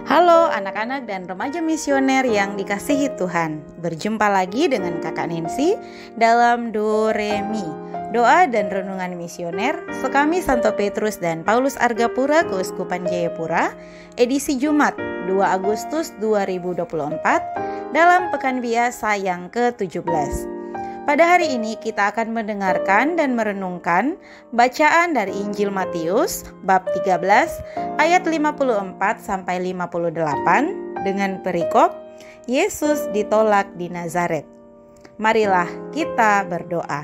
Halo anak-anak dan remaja misioner yang dikasihi Tuhan. Berjumpa lagi dengan Kakak Nancy dalam Do Re Mi, doa dan renungan misioner Sekami Santo Petrus dan Paulus Argapura Keuskupan Jayapura, edisi Jumat 2 Agustus 2024 dalam Pekan Biasa yang ke-17. Pada hari ini kita akan mendengarkan dan merenungkan bacaan dari Injil Matius bab 13 ayat 54 sampai 58 dengan perikop Yesus ditolak di Nazaret. Marilah kita berdoa.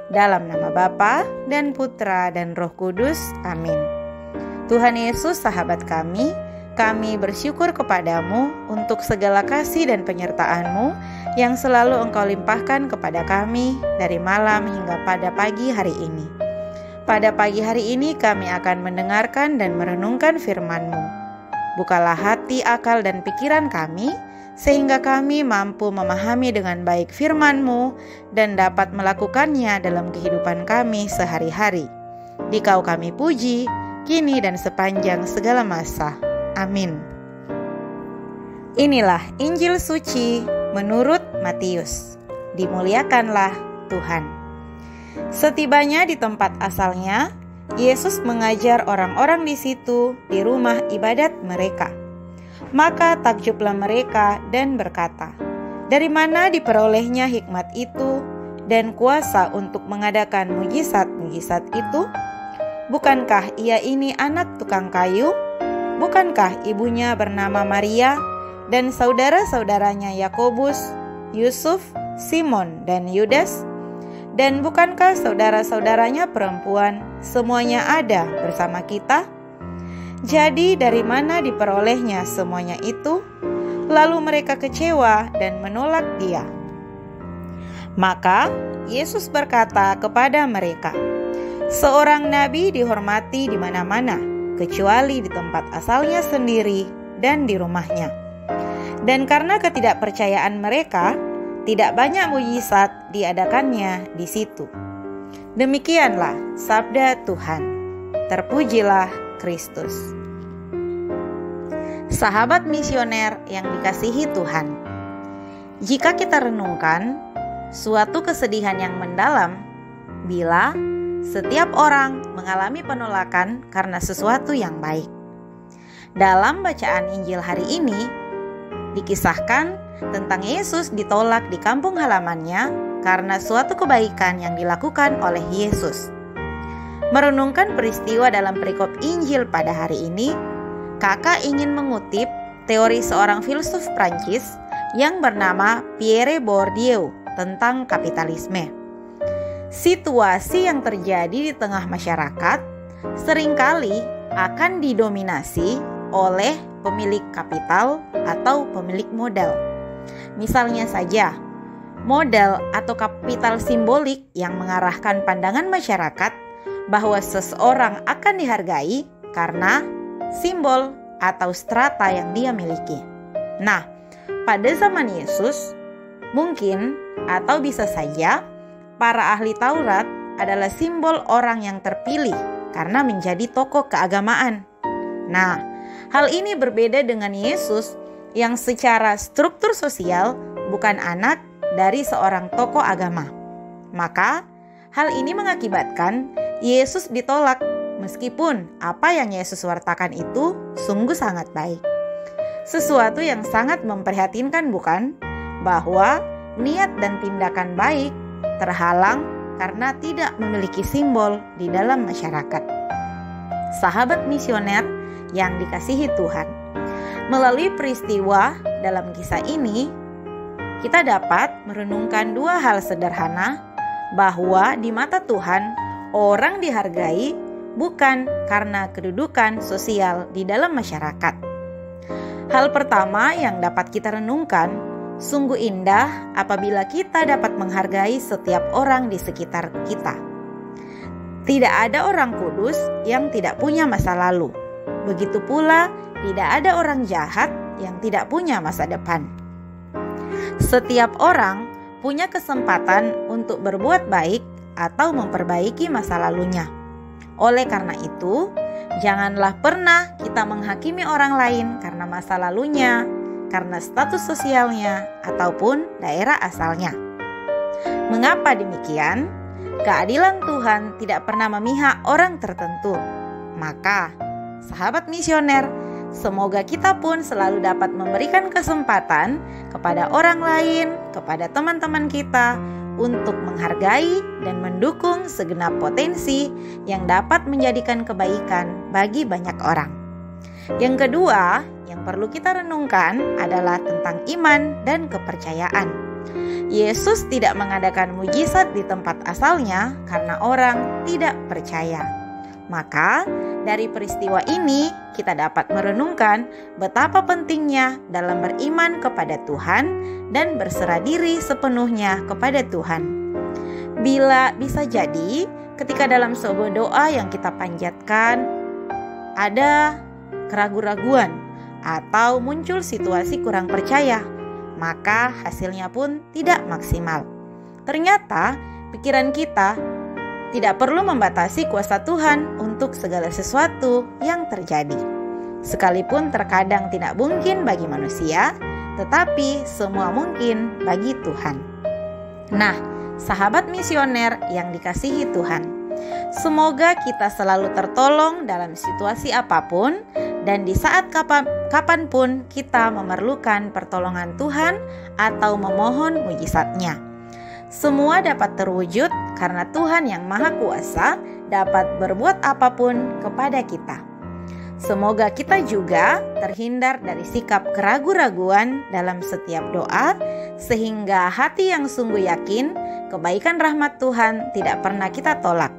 Dalam nama Bapa dan Putra dan Roh Kudus. Amin. Tuhan Yesus, sahabat kami bersyukur kepadamu untuk segala kasih dan penyertaan-Mu yang selalu Engkau limpahkan kepada kami dari malam hingga pada pagi hari ini. Pada pagi hari ini kami akan mendengarkan dan merenungkan firman-Mu. Bukalah hati, akal, dan pikiran kami, sehingga kami mampu memahami dengan baik firman-Mu dan dapat melakukannya dalam kehidupan kami sehari-hari. Dikau kami puji, kini dan sepanjang segala masa. Amin. Inilah Injil suci menurut Matius. Dimuliakanlah Tuhan. Setibanya di tempat asalnya, Yesus mengajar orang-orang di situ di rumah ibadat mereka. Maka takjublah mereka dan berkata, "Dari mana diperolehnya hikmat itu dan kuasa untuk mengadakan mujizat-mujizat itu? Bukankah ia ini anak tukang kayu? Bukankah ibunya bernama Maria dan saudara-saudaranya Yakobus, Yusuf, Simon, dan Yudas? Dan bukankah saudara-saudaranya perempuan semuanya ada bersama kita? Jadi dari mana diperolehnya semuanya itu?" Lalu mereka kecewa dan menolak Dia. Maka Yesus berkata kepada mereka, "Seorang nabi dihormati di mana-mana, kecuali di tempat asalnya sendiri dan di rumahnya." Dan karena ketidakpercayaan mereka, tidak banyak mujizat diadakannya di situ. Demikianlah sabda Tuhan. Terpujilah Kristus. Sahabat misioner yang dikasihi Tuhan, jika kita renungkan suatu kesedihan yang mendalam bila setiap orang mengalami penolakan karena sesuatu yang baik. Dalam bacaan Injil hari ini, dikisahkan tentang Yesus ditolak di kampung halamannya karena suatu kebaikan yang dilakukan oleh Yesus. Merenungkan peristiwa dalam perikop Injil pada hari ini, kakak ingin mengutip teori seorang filsuf Prancis yang bernama Pierre Bourdieu tentang kapitalisme. Situasi yang terjadi di tengah masyarakat seringkali akan didominasi oleh pemilik kapital atau pemilik modal. Misalnya saja, modal atau kapital simbolik yang mengarahkan pandangan masyarakat bahwa seseorang akan dihargai karena simbol atau strata yang dia miliki. Nah, pada zaman Yesus, mungkin atau bisa saja para ahli Taurat adalah simbol orang yang terpilih karena menjadi tokoh keagamaan. Nah, hal ini berbeda dengan Yesus yang secara struktur sosial bukan anak dari seorang tokoh agama. Maka, hal ini mengakibatkan Yesus ditolak meskipun apa yang Yesus wartakan itu sungguh sangat baik. Sesuatu yang sangat memprihatinkan, bukan? Bahwa niat dan tindakan baik terhalang karena tidak memiliki simbol di dalam masyarakat. Sahabat misioner yang dikasihi Tuhan, melalui peristiwa dalam kisah ini, kita dapat merenungkan dua hal sederhana, bahwa di mata Tuhan, orang dihargai bukan karena kedudukan sosial di dalam masyarakat. Hal pertama yang dapat kita renungkan, sungguh indah apabila kita dapat menghargai setiap orang di sekitar kita. Tidak ada orang kudus yang tidak punya masa lalu. Begitu pula tidak ada orang jahat yang tidak punya masa depan. Setiap orang punya kesempatan untuk berbuat baik atau memperbaiki masa lalunya. Oleh karena itu, Janganlah pernah kita menghakimi orang lain karena masa lalunya, karena status sosialnya, ataupun daerah asalnya. Mengapa demikian? Keadilan Tuhan tidak pernah memihak orang tertentu. Maka, sahabat misioner, semoga kita pun selalu dapat memberikan kesempatan kepada orang lain, kepada teman-teman kita, untuk menghargai dan mendukung segenap potensi yang dapat menjadikan kebaikan bagi banyak orang. Yang kedua, yang perlu kita renungkan adalah tentang iman dan kepercayaan. Yesus tidak mengadakan mujizat di tempat asalnya karena orang tidak percaya. Maka, dari peristiwa ini kita dapat merenungkan betapa pentingnya dalam beriman kepada Tuhan dan berserah diri sepenuhnya kepada Tuhan. Bila bisa jadi, ketika dalam sebuah doa yang kita panjatkan ada keraguan-raguan atau muncul situasi kurang percaya, maka hasilnya pun tidak maksimal. Ternyata pikiran kita tidak perlu membatasi kuasa Tuhan untuk segala sesuatu yang terjadi. Sekalipun terkadang tidak mungkin bagi manusia, tetapi semua mungkin bagi Tuhan. Nah, sahabat misioner yang dikasihi Tuhan, semoga kita selalu tertolong dalam situasi apapun dan di saat kapanpun kita memerlukan pertolongan Tuhan atau memohon mujizat-Nya. Semua dapat terwujud karena Tuhan yang Maha Kuasa dapat berbuat apapun kepada kita. Semoga kita juga terhindar dari sikap keraguan-raguan dalam setiap doa, sehingga hati yang sungguh yakin kebaikan rahmat Tuhan tidak pernah kita tolak,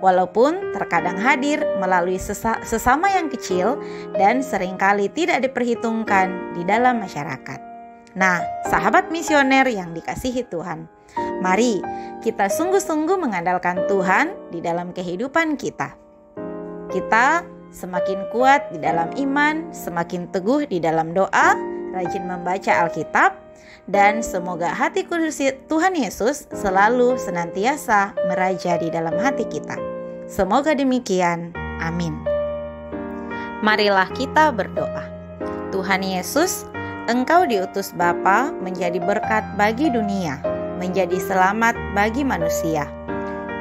walaupun terkadang hadir melalui sesama yang kecil dan seringkali tidak diperhitungkan di dalam masyarakat. Nah, sahabat misioner yang dikasihi Tuhan, mari kita sungguh-sungguh mengandalkan Tuhan di dalam kehidupan kita. Kita semakin kuat di dalam iman, semakin teguh di dalam doa, rajin membaca Alkitab, dan semoga hati kudus Tuhan Yesus selalu senantiasa meraja di dalam hati kita. Semoga demikian. Amin. Marilah kita berdoa. Tuhan Yesus, Engkau diutus Bapa menjadi berkat bagi dunia, menjadi selamat bagi manusia.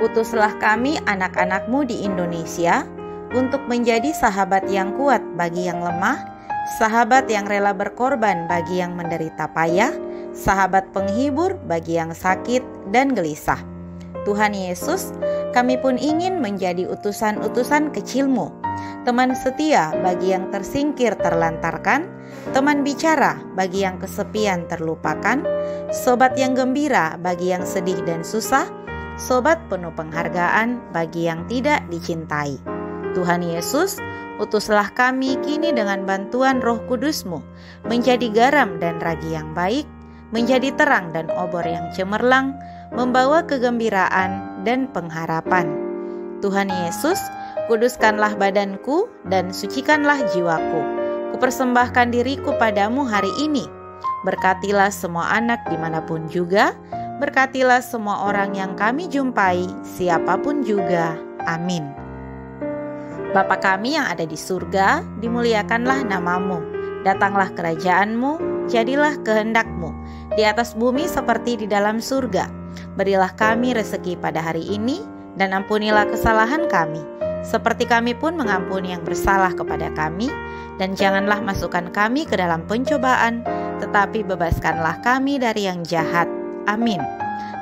Utuslah kami anak-anak-Mu di Indonesia untuk menjadi sahabat yang kuat bagi yang lemah, sahabat yang rela berkorban bagi yang menderita payah, sahabat penghibur bagi yang sakit dan gelisah. Tuhan Yesus, kami pun ingin menjadi utusan-utusan kecil-Mu, teman setia bagi yang tersingkir terlantarkan, teman bicara bagi yang kesepian terlupakan, sobat yang gembira bagi yang sedih dan susah, sobat penuh penghargaan bagi yang tidak dicintai. Tuhan Yesus, utuslah kami kini dengan bantuan Roh Kudus-Mu, menjadi garam dan ragi yang baik, menjadi terang dan obor yang cemerlang, membawa kegembiraan dan pengharapan. Tuhan Yesus, kuduskanlah badanku dan sucikanlah jiwaku. Kupersembahkan diriku padamu hari ini. Berkatilah semua anak dimanapun juga, berkatilah semua orang yang kami jumpai, siapapun juga. Amin. Bapa kami yang ada di surga, dimuliakanlah nama-Mu. Datanglah kerajaan-Mu, jadilah kehendak-Mu, di atas bumi seperti di dalam surga. Berilah kami rezeki pada hari ini, dan ampunilah kesalahan kami, seperti kami pun mengampuni yang bersalah kepada kami. Dan janganlah masukkan kami ke dalam pencobaan, tetapi bebaskanlah kami dari yang jahat. Amin.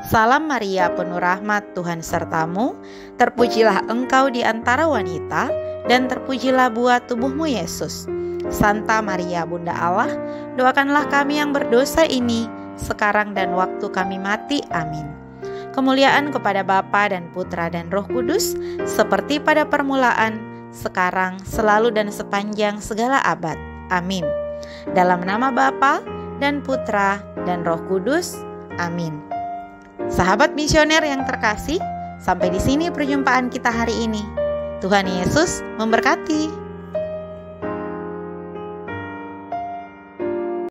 Salam Maria, penuh rahmat, Tuhan sertamu. Terpujilah engkau di antara wanita, dan terpujilah buah tubuhmu Yesus. Santa Maria, Bunda Allah, doakanlah kami yang berdosa ini, sekarang dan waktu kami mati. Amin. Kemuliaan kepada Bapa dan Putra dan Roh Kudus, seperti pada permulaan, sekarang, selalu dan sepanjang segala abad. Amin. Dalam nama Bapa dan Putra dan Roh Kudus. Amin. Sahabat misioner yang terkasih, sampai di sini perjumpaan kita hari ini. Tuhan Yesus memberkati.